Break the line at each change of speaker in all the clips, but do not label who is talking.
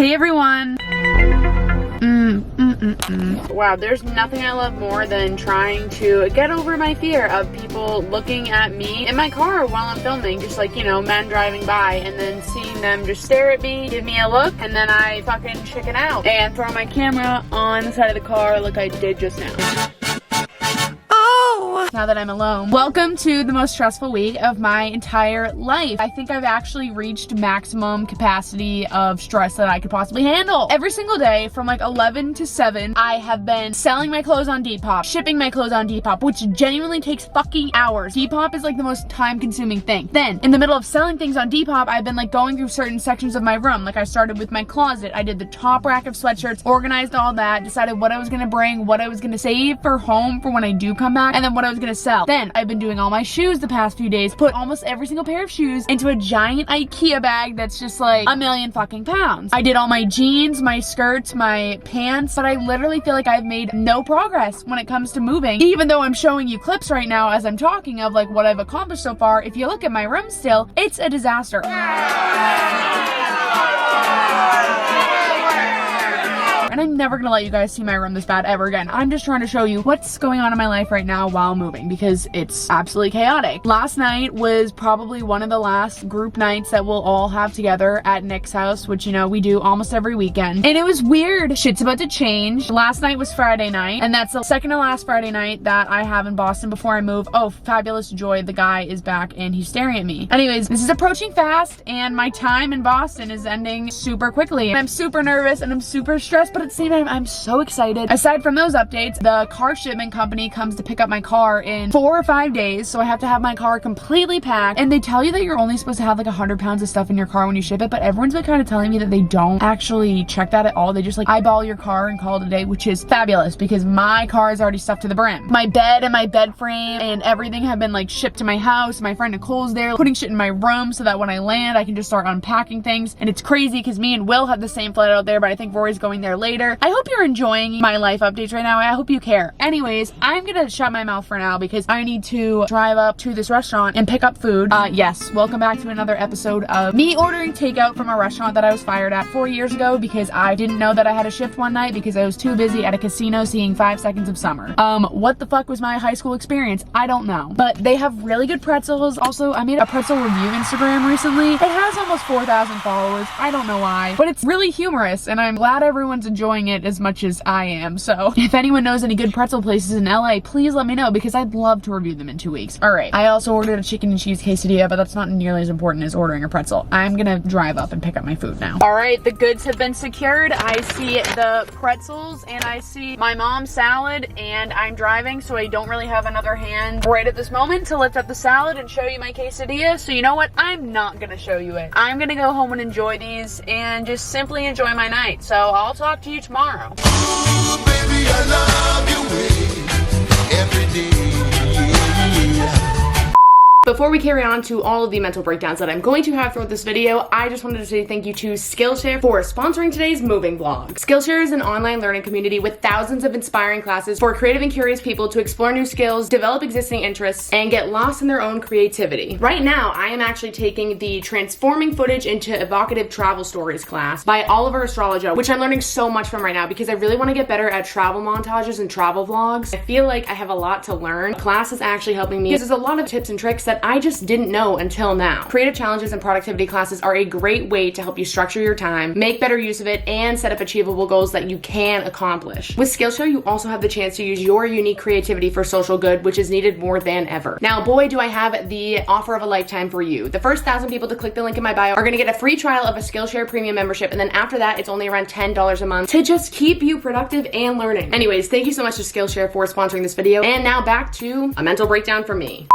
Hey everyone! Wow, there's nothing I love more than trying to get over my fear of people looking at me in my car while I'm filming, just like, you know, men driving by, and then seeing them just stare at me, give me a look, and then I fucking chicken out and throw my camera on the side of the car like I did just now. Now that I'm alone. Welcome to the most stressful week of my entire life. I think I've actually reached maximum capacity of stress that I could possibly handle. Every single day from like 11 to 7, I have been selling my clothes on Depop, shipping my clothes on Depop, which genuinely takes fucking hours. Depop is like the most time-consuming thing. Then, in the middle of selling things on Depop, I've been like going through certain sections of my room. Like I started with my closet. I did the top rack of sweatshirts, organized all that, decided what I was gonna bring, what I was gonna save for home for when I do come back, and then what I was gonna sell. Then I've been doing all my shoes the past few days, put almost every single pair of shoes into a giant IKEA bag that's just like a million fucking pounds. I did all my jeans, my skirts, my pants, but I literally feel like I've made no progress when it comes to moving. Even though I'm showing you clips right now as I'm talking of like what I've accomplished so far, if you look at my room still, it's a disaster. And I'm never gonna let you guys see my room this bad ever again. I'm just trying to show you what's going on in my life right now while moving, because it's absolutely chaotic. Last night was probably one of the last group nights that we'll all have together at Nick's house, which, you know, we do almost every weekend. And it was weird. Shit's about to change. Last night was Friday night, and that's the second to last Friday night that I have in Boston before I move. Oh, fabulous joy. The guy is back and he's staring at me. Anyways, this is approaching fast and my time in Boston is ending super quickly. I'm super nervous and I'm super stressed, but at the same time, I'm so excited. Aside from those updates, the car shipment company comes to pick up my car in 4 or 5 days, so I have to have my car completely packed. And they tell you that you're only supposed to have like 100 pounds of stuff in your car when you ship it, but everyone's been kind of telling me that they don't actually check that at all. They just like eyeball your car and call it a day, which is fabulous because my car is already stuffed to the brim. My bed and my bed frame and everything have been like shipped to my house. My friend Nicole's there putting shit in my room so that when I land, I can just start unpacking things. And it's crazy because me and Will have the same flight out there, but I think Rory's going there later. I hope you're enjoying my life updates right now. I hope you care. Anyways, I'm gonna shut my mouth for now because I need to drive up to this restaurant and pick up food. Yes, welcome back to another episode of me ordering takeout from a restaurant that I was fired at 4 years ago because I didn't know that I had a shift one night because I was too busy at a casino seeing 5 seconds of summer. What the fuck was my high school experience? I don't know. But they have really good pretzels. Also, I made a pretzel review Instagram recently. It has almost 4,000 followers. I don't know why, but it's really humorous and I'm glad everyone's enjoying it as much as I am. So if anyone knows any good pretzel places in LA, please let me know because I'd love to review them in 2 weeks. All right. I also ordered a chicken and cheese quesadilla, but that's not nearly as important as ordering a pretzel. I'm gonna drive up and pick up my food now. All right. The goods have been secured. I see the pretzels and I see my mom's salad and I'm driving, so I don't really have another hand right at this moment to lift up the salad and show you my quesadilla. So you know what? I'm not gonna show you it. I'm gonna go home and enjoy these and just simply enjoy my night. So I'll talk to you tomorrow.
Ooh, baby, I love your way every day.
Before we carry on to all of the mental breakdowns that I'm going to have throughout this video, I just wanted to say thank you to Skillshare for sponsoring today's moving vlog. Skillshare is an online learning community with thousands of inspiring classes for creative and curious people to explore new skills, develop existing interests, and get lost in their own creativity. Right now, I am actually taking the Transforming Footage into Evocative Travel Stories class by Oliver Astrologo, which I'm learning so much from right now because I really want to get better at travel montages and travel vlogs. I feel like I have a lot to learn. The class is actually helping me because there's a lot of tips and tricks that I just didn't know until now. Creative challenges and productivity classes are a great way to help you structure your time, make better use of it, and set up achievable goals that you can accomplish. With Skillshare, you also have the chance to use your unique creativity for social good, which is needed more than ever. Now, boy, do I have the offer of a lifetime for you. The first 1,000 people to click the link in my bio are gonna get a free trial of a Skillshare premium membership, and then after that, it's only around $10 a month to just keep you productive and learning. Anyways, thank you so much to Skillshare for sponsoring this video, and now back to a mental breakdown from me.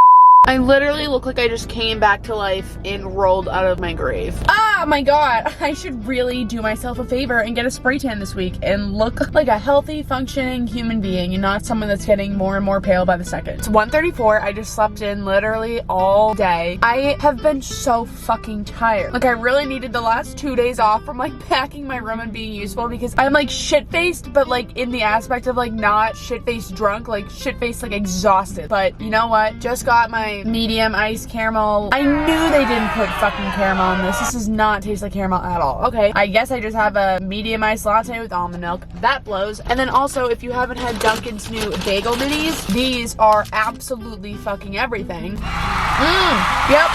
I literally look like I just came back to life and rolled out of my grave. Ah, my God. I should really do myself a favor and get a spray tan this week and look like a healthy, functioning human being and not someone that's getting more and more pale by the second. It's 1:34. I just slept in literally all day. I have been so fucking tired. Like, I really needed the last 2 days off from like packing my room and being useful because I'm like shit-faced, but like in the aspect of like not shit-faced drunk, like shit-faced like exhausted. But you know what? Just got my my medium iced caramel. I knew they didn't put fucking caramel on this. This does not taste like caramel at all. Okay, I guess I just have a medium iced latte with almond milk. That blows. And then also, if you haven't had Dunkin's new bagel minis, these are absolutely fucking everything. Yep.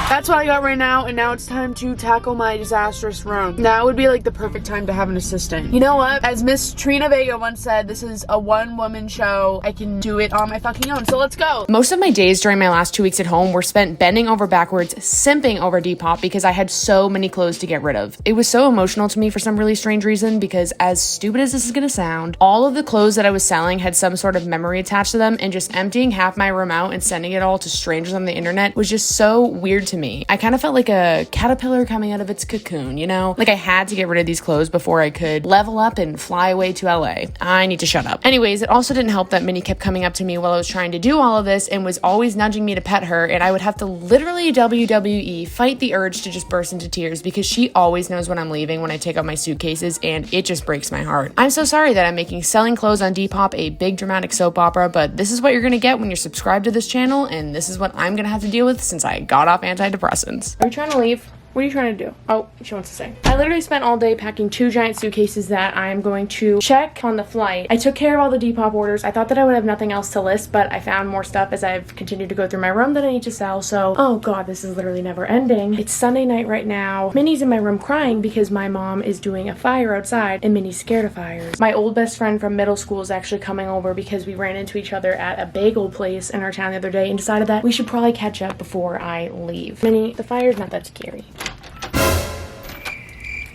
That's what I got right now, and now it's time to tackle my disastrous room. Now would be like the perfect time to have an assistant. You know what? As Miss Trina Vega once said, this is a one-woman show. I can do it on my fucking own, so let's go. Most of my days during my last 2 weeks at home were spent bending over backwards, simping over Depop because I had so many clothes to get rid of. It was so emotional to me for some really strange reason because, as stupid as this is gonna sound, all of the clothes that I was selling had some sort of memory attached to them, and just emptying half my room out and sending it all to strangers on the internet was just so weird to me. I kind of felt like a caterpillar coming out of its cocoon, you know? Like I had to get rid of these clothes before I could level up and fly away to LA. I need to shut up. Anyways, it also didn't help that Minnie kept coming up to me while I was trying to do all of this and was always nudging me to pet her, and I would have to literally WWE fight the urge to just burst into tears because she always knows when I'm leaving when I take out my suitcases, and it just breaks my heart. I'm so sorry that I'm making selling clothes on Depop a big dramatic soap opera, but this is what you're gonna get when you're subscribed to this channel, and this is what I'm gonna have to deal with since I got off antidepressants. Are you trying to leave? What are you trying to do? Oh, she wants to say. I literally spent all day packing 2 giant suitcases that I'm going to check on the flight. I took care of all the Depop orders. I thought that I would have nothing else to list, but I found more stuff as I've continued to go through my room that I need to sell. So, oh god, this is literally never ending. It's Sunday night right now. Minnie's in my room crying because my mom is doing a fire outside and Minnie's scared of fires. My old best friend from middle school is actually coming over because we ran into each other at a bagel place in our town the other day and decided that we should probably catch up before I leave. Minnie, the fire's not that scary.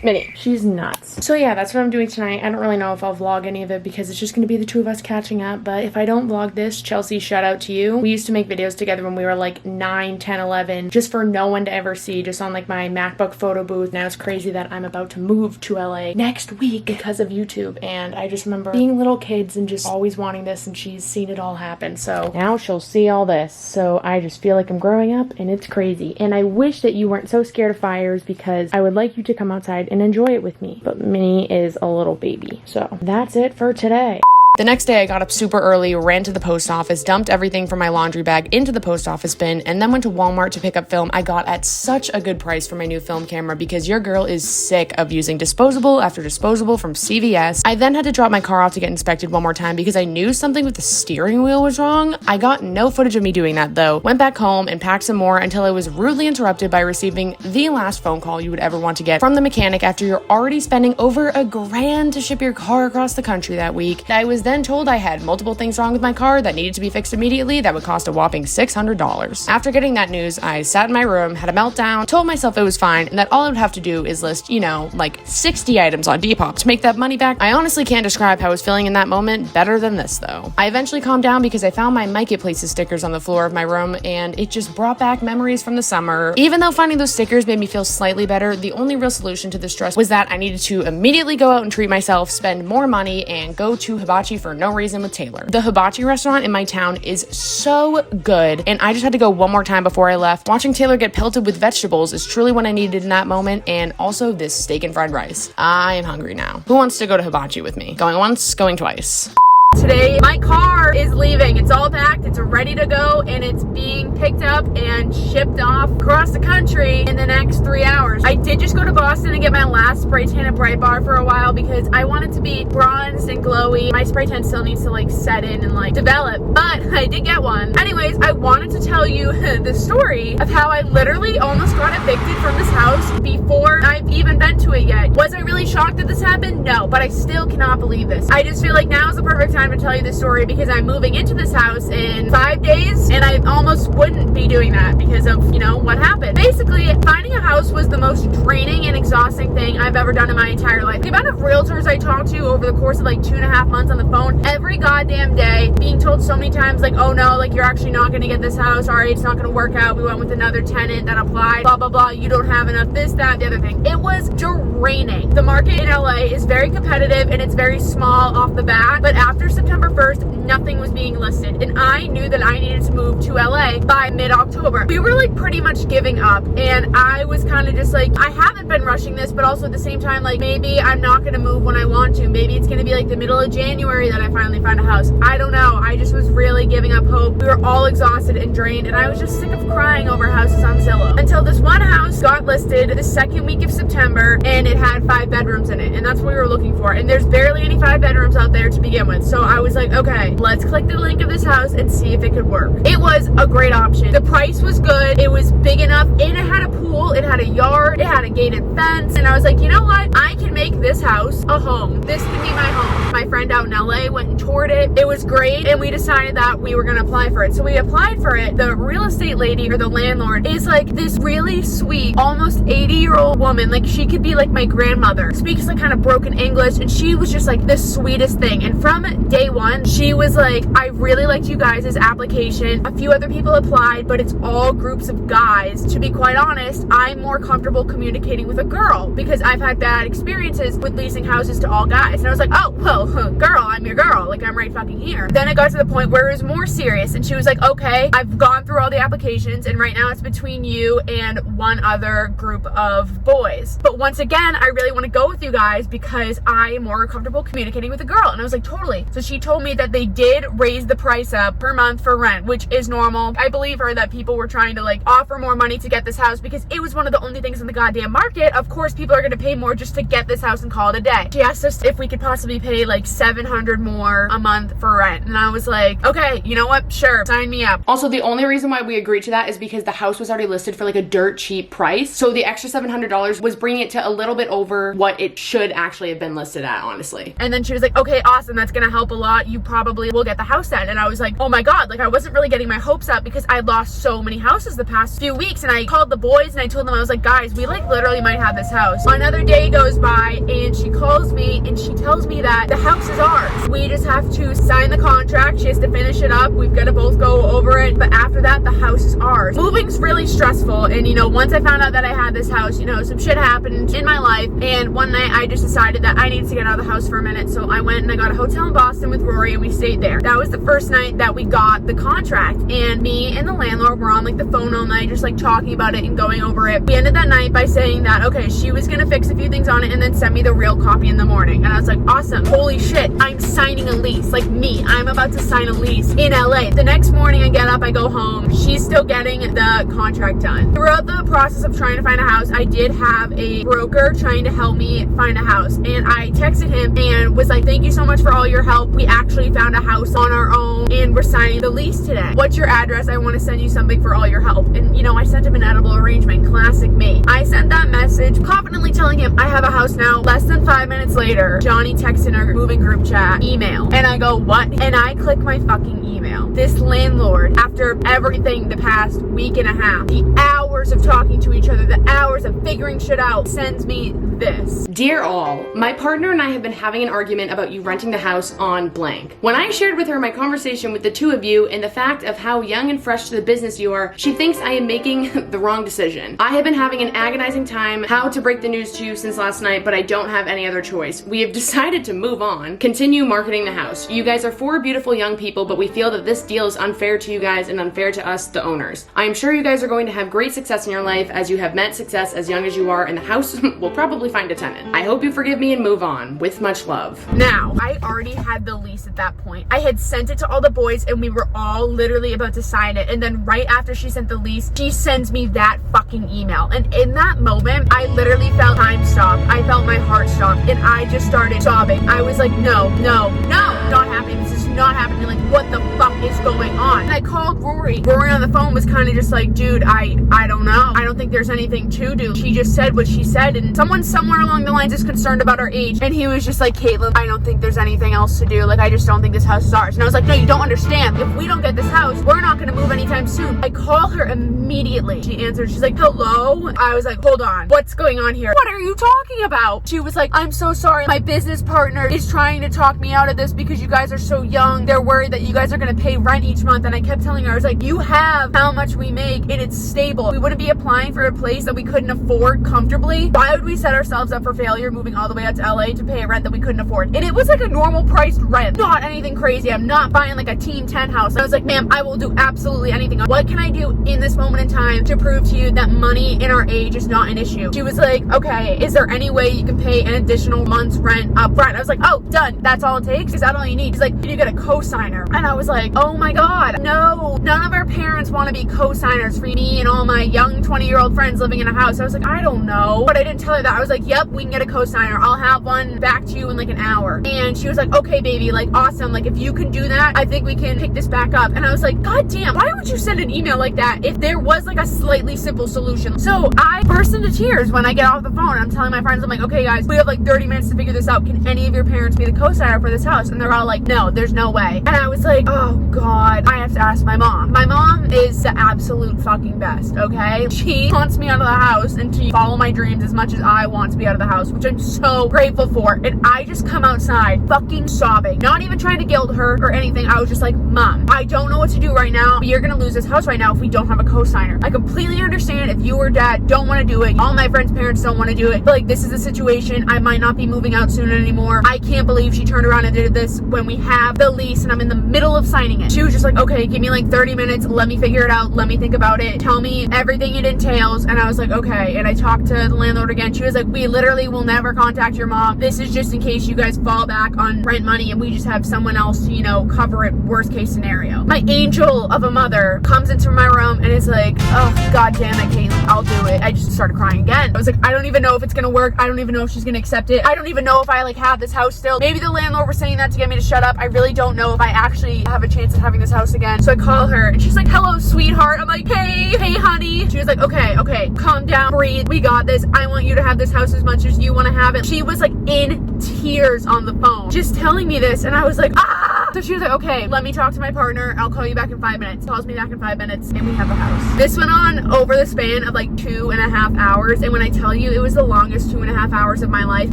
Minnie, she's nuts. So yeah, that's what I'm doing tonight. I don't really know if I'll vlog any of it because it's just gonna be the two of us catching up, but if I don't vlog this, Chelsea, shout out to you. We used to make videos together when we were like 9, 10, 11, just for no one to ever see, just on like my MacBook photo booth. Now it's crazy that I'm about to move to LA next week because of YouTube, and I just remember being little kids and just always wanting this, and she's seen it all happen, so now she'll see all this. So I just feel like I'm growing up, and it's crazy, and I wish that you weren't so scared of fires because I would like you to come outside and enjoy it with me. But Minnie is a little baby. So that's it for today. The next day, I got up super early, ran to the post office, dumped everything from my laundry bag into the post office bin, and then went to Walmart to pick up film I got at such a good price for my new film camera because your girl is sick of using disposable after disposable from CVS. I then had to drop my car off to get inspected one more time because I knew something with the steering wheel was wrong. I got no footage of me doing that though. Went back home and packed some more until I was rudely interrupted by receiving the last phone call you would ever want to get from the mechanic after you're already spending over $1,000 to ship your car across the country that week. I was then told I had multiple things wrong with my car that needed to be fixed immediately that would cost a whopping $600. After getting that news, I sat in my room, had a meltdown, told myself it was fine, and that all I would have to do is list, you know, like 60 items on Depop to make that money back. I honestly can't describe how I was feeling in that moment better than this though. I eventually calmed down because I found my Mike It Places stickers on the floor of my room, and it just brought back memories from the summer. Even though finding those stickers made me feel slightly better, the only real solution to the stress was that I needed to immediately go out and treat myself, spend more money, and go to Hibachi for no reason with Taylor. The Hibachi restaurant in my town is so good, and I just had to go one more time before I left. Watching Taylor get pelted with vegetables is truly what I needed in that moment, and also this steak and fried rice. I am hungry now. Who wants to go to Hibachi with me? Going once, going twice. Today, my car is leaving. It's all packed, it's ready to go, and it's being picked up and shipped off across the country in the next 3 hours. I did just go to Boston and get my last spray tan at Bright Bar for a while because I wanted to be bronzed and glowy. My spray tan still needs to like set in and like develop, but I did get one. Anyways, I wanted to tell you the story of how I literally almost got evicted from this house before I've even been to it yet. Was I really shocked that this happened? No, but I still cannot believe this. I just feel like now is the perfect time to tell you this story because I'm moving into this house in 5 days, and I almost wouldn't be doing that because of, you know, what happened. Basically, finding a house was the most draining and exhausting thing I've ever done in my entire life. The amount of realtors I talked to over the course of like 2.5 months on the phone every goddamn day, being told so many times like, oh no, like you're actually not gonna get this house, sorry, it's not gonna work out, we went with another tenant that applied, blah blah blah, you don't have enough this, that, the other thing. It was draining. The market in LA is very competitive and it's very small off the bat, but after September 1st, nothing was being listed. And I knew that I needed to move to LA by mid-October. We were like pretty much giving up. And I was kind of just like, I haven't been rushing this, but also at the same time, like maybe I'm not going to move when I want to. Maybe it's going to be like the middle of January that I finally find a house. I don't know. I just was really giving up hope. We were all exhausted and drained. And I was just sick of crying over houses on Zillow. Until this one house got listed the second week of September, and it had 5 bedrooms in it. And that's what we were looking for. And there's barely any 5 bedrooms out there to begin with. So I was like, okay, let's click the link of this house and see if it could work. It was a great option. The price was good. It was big enough, and it had a pool, it had a yard, it had a gated fence. And I was like, you know what? I can make this house a home. This can be my home. My friend out in LA went and toured it. It was great. And we decided that we were going to apply for it. So we applied for it. The real estate lady or the landlord is like this really sweet, almost 80-year-old woman. Like she could be like my grandmother. Speaks like kind of broken English. And she was just like the sweetest thing. And from day one, she was like, I really liked you guys' application. A few other people applied, but it's all groups of guys. To be quite honest, I'm more comfortable communicating with a girl because I've had bad experiences with leasing houses to all guys. And I was like, oh, well, girl, I'm your girl. Like, I'm right fucking here. Then it got to the point where it was more serious. And she was like, okay, I've gone through all the applications, and right now it's between you and one other group of boys. But once again, I really want to go with you guys because I am more comfortable communicating with a girl. And I was like, totally. So she told me that they did raise the price up per month for rent, which is normal. I believe her that people were trying to like offer more money to get this house because it was one of the only things in the goddamn market. Of course, people are going to pay more just to get this house and call it a day. She asked us if we could possibly pay like $700 more a month for rent. And I was like, okay, you know what? Sure, sign me up. Also, the only reason why we agreed to that is because the house was already listed for like a dirt cheap price. So the extra $700 was bringing it to a little bit over what it should actually have been listed at, honestly. And then she was like, okay, awesome. That's going to help a lot. You probably will get the house then. And I was like, oh my God, like I wasn't really getting my hopes up because I lost so many houses the past few weeks. And I called the boys and I told them, I was like, guys, we like literally might have this house. Another day goes by and she calls me and she tells me that the house is ours. We just have to sign the contract. She has to finish it up. We've got to both go over it. But after that, the house is ours. Moving's really stressful. And you know, once I found out that I had this house, you know, some shit happened in my life. And one night I just decided that I needed to get out of the house for a minute. So I went and I got a hotel in Boston with Rory and we stayed there. That was the first night that we got the contract. And me and the landlord were on like the phone all night, just like talking about it and going over it. We ended that night by saying that, okay, she was gonna fix a few things on it and then send me the real copy in the morning. And I was like, awesome. Holy shit, I'm signing a lease. Like me, I'm about to sign a lease in LA. The next morning I get up, I go home. She's still getting the contract done. Throughout the process of trying to find a house, I did have a broker trying to help me find a house. And I texted him and was like, thank you so much for all your help. We actually found a house on our own and we're signing the lease today. What's your address? I want to send you something for all your help. And you know, I sent him an edible arrangement. Classic me. I sent that message confidently telling him I have a house now. Less than 5 minutes later, Johnny texts in our moving group chat, email. And I go, what? And I click my fucking email. This landlord, after everything the past week and a half, the hours of talking to each other, the hours of figuring shit out, sends me this.
Dear all, my partner and I have been having an argument about you renting the house on blank. When I shared with her my conversation with the two of you and the fact of how young and fresh to the business you are, she thinks I am making the wrong decision. I have been having an agonizing time how to break the news to you since last night, but I don't have any other choice. We have decided to move on, continue marketing the house. You guys are 4 beautiful young people, but we feel that this deal is unfair to you guys and unfair to us, the owners. I am sure you guys are going to have great success in your life as you have met success as young as you are, and the house will probably find a tenant. I hope you forgive me and move on. With much love.
Now, I already had the lease at that point. I had sent it to all the boys and we were all literally about to sign it. And then right after she sent the lease, she sends me that fucking email. And in that moment, I literally felt time stop. I felt my heart stop and I just started sobbing. I was like, no, not happening. This is not happening. Like, what the fuck is going on? And I called Rory. Rory on the phone was kind of just like, dude, I don't know. I don't think there's anything to do. She just said what she said and someone somewhere along the lines is concerned about our age. And he was just like, Caitlin, I don't think there's anything else to do. Like, I just don't think this house is ours. And I was like, no, you don't understand. If we don't get this house, we're not going to move anytime soon. I call her immediately. She answered. She's like, hello? I was like, hold on. What's going on here? What are you talking about? She was like, I'm so sorry. My business partner is trying to talk me out of this because you guys are so young young. They're worried that you guys are gonna pay rent each month. And I kept telling her, I was like, you have how much we make and it's stable. We wouldn't be applying for a place that we couldn't afford comfortably. Why would we set ourselves up for failure moving all the way out to LA to pay a rent that we couldn't afford? And it was like a normal priced rent, not anything crazy. I'm not buying like a team 10 house. I was like, ma'am, I will do absolutely anything. What can I do in this moment in time to prove to you that money in our age is not an issue? She was like, okay, is there any way you can pay an additional month's rent up front? I was like, oh, done. That's all it takes? Is that all you need? She's like, you get a co-signer. And I was like, oh my God, no. None of our parents want to be co-signers for me and all my young 20-year-old friends living in a house. I was like, I don't know. But I didn't tell her that. I was like, yep, we can get a co-signer. I'll have one back to you in like an hour. And she was like, okay, baby, like awesome. Like if you can do that, I think we can pick this back up. And I was like, God damn, why would you send an email like that if there was like a slightly simple solution? So I burst into tears when I get off the phone. I'm telling my friends, I'm like, okay guys, we have like 30 minutes to figure this out. Can any of your parents be the co-signer for this house? And they're all like, no, there's no way. And I was like, oh God, I have to ask my mom. My mom is the absolute fucking best, okay? She wants me out of the house and to follow my dreams as much as I want to be out of the house, which I'm so grateful for. And I just come outside fucking sobbing, not even trying to guilt her or anything. I was just like, Mom, I don't know what to do right now, but you're gonna lose this house right now if we don't have a co-signer. I completely understand if you or dad don't want to do it. All my friends' parents don't want to do it. But like, this is a situation. I might not be moving out soon anymore. I can't believe she turned around and did this when we have the lease and I'm in the middle of signing it. She was just like, okay, give me like 30 minutes. Let me figure it out. Let me think about it. Tell me everything it entails. And I was like, okay. And I talked to the landlord again. She was like, we literally will never contact your mom. This is just in case you guys fall back on rent money and we just have someone else to, you know, cover it, worst case scenario. My angel of a mother comes into my room and is like, oh, God damn it, Caitlyn, I'll do it. I just started crying again. I was like, I don't even know if it's gonna work. I don't even know if she's gonna accept it. I don't even know if I like have this house still. Maybe the landlord was saying that to get me to shut up. I really don't know if I actually have a chance of having this house again. So I call her and she's like, hello, sweetheart. I'm like, hey, honey. She was like, okay, calm down, breathe. We got this. I want you to have this house as much as you want to have it. She was like in tears on the phone, just telling me this. And I was like, ah! So she was like, okay, let me talk to my partner. I'll call you back in 5 minutes. Calls me back in 5 minutes and we have a house. This went on over the span of like 2.5 hours. And when I tell you it was the longest 2.5 hours of my life,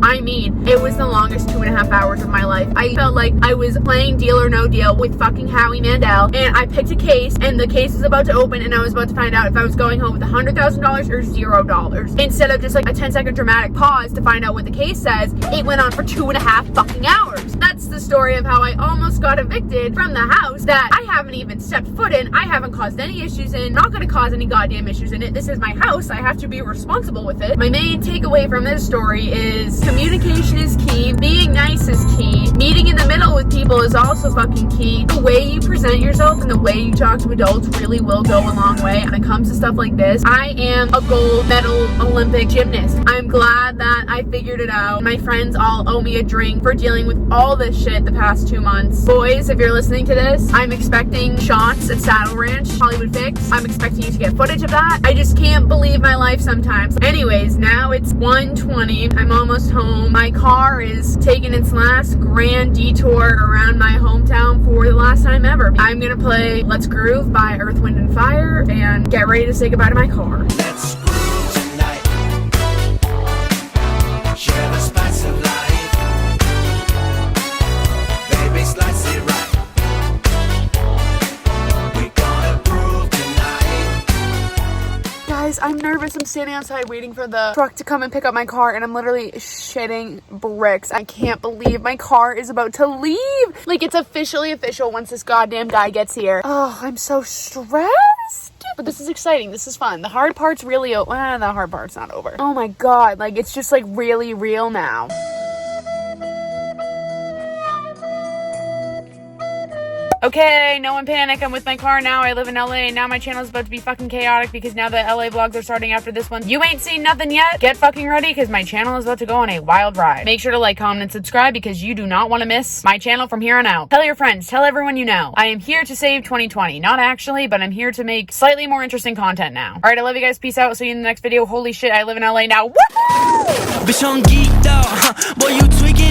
I mean, it was the longest 2.5 hours of my life. I felt like I was playing Deal or No Deal with fucking Howie Mandel. And I picked a case and the case was about to open and I was about to find out if I was going home with $100,000 or $0. Instead of just like a 10-second dramatic pause to find out what the case says, it went on for 2.5 fucking hours. That's the story of how I almost got evicted from the house that I haven't even stepped foot in. I haven't caused any issues in, not gonna cause any goddamn issues in it. This is my house. I have to be responsible with it. My main takeaway from this story is communication is key. Being nice is key. Meeting in the middle with people is also fucking key. The way you present yourself and the way you talk to adults really will go a long way when it comes to stuff like this. I am a gold medal Olympic gymnast. I'm glad that I figured it out. My friends all owe me a drink for dealing with all this shit the past 2 months. Boys, if you're listening to this, I'm expecting shots at Saddle Ranch, Hollywood Fix. I'm expecting you to get footage of that. I just can't believe my life sometimes. Anyways, now it's 1:20. I'm almost home. My car is taking its last grand detour around my hometown for the last time ever. I'm gonna play Let's Groove by Earth, Wind, and Fire and get ready to say goodbye to my car.
Let's groove tonight. Share the spice of life. Baby, slice it right. We gonna groove tonight.
Guys, I'm nervous. I'm standing outside waiting for the truck to come and pick up my car and I'm literally shitting bricks. I can't believe my car is about to leave. Like, it's officially official once this goddamn guy gets here. Oh, I'm so stressed. But this is exciting. This is fun. The hard part's really the hard part's not over. Oh my God. Like, it's just like really real now. Okay, no one panic. I'm with my car now. I live in LA. Now my channel is about to be fucking chaotic because now the LA vlogs are starting after this one. You ain't seen nothing yet. Get fucking ready because my channel is about to go on a wild ride. Make sure to like, comment, and subscribe because you do not want to miss my channel from here on out. Tell your friends. Tell everyone you know. I am here to save 2020. Not actually, but I'm here to make slightly more interesting content now. All right, I love you guys. Peace out. See you in the next video. Holy shit, I live in LA now. Woohoo!
Bitch, I'm geeked out. Boy, you tweaking.